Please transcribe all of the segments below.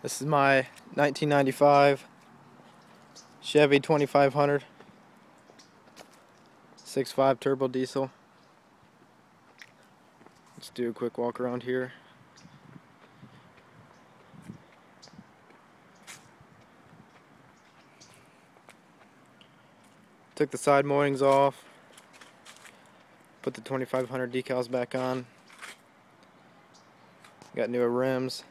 This is my 1995 Chevy 2500 6.5 turbo diesel. Let's do a quick walk around here. Took the side moldings off, put the 2500 decals back on, got newer rims.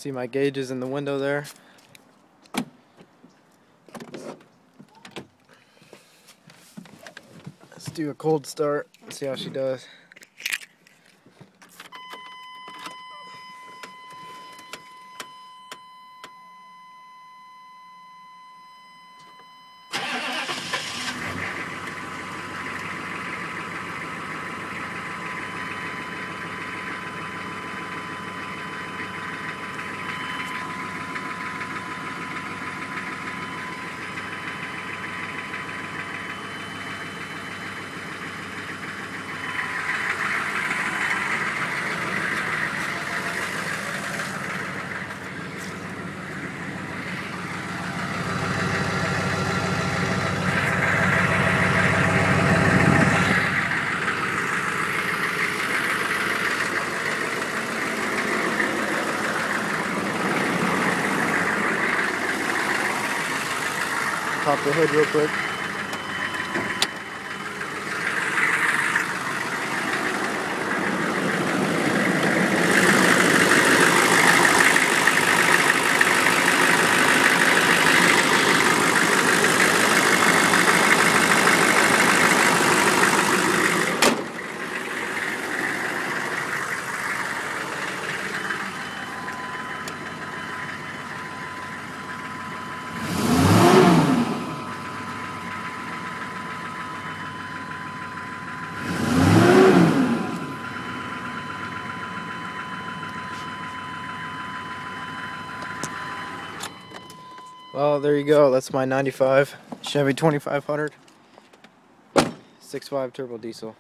See my gauges in the window there. Let's do a cold start and see how she does. Pop the hood real quick. Well, there you go. That's my 95 Chevy 2500 6.5 turbo diesel.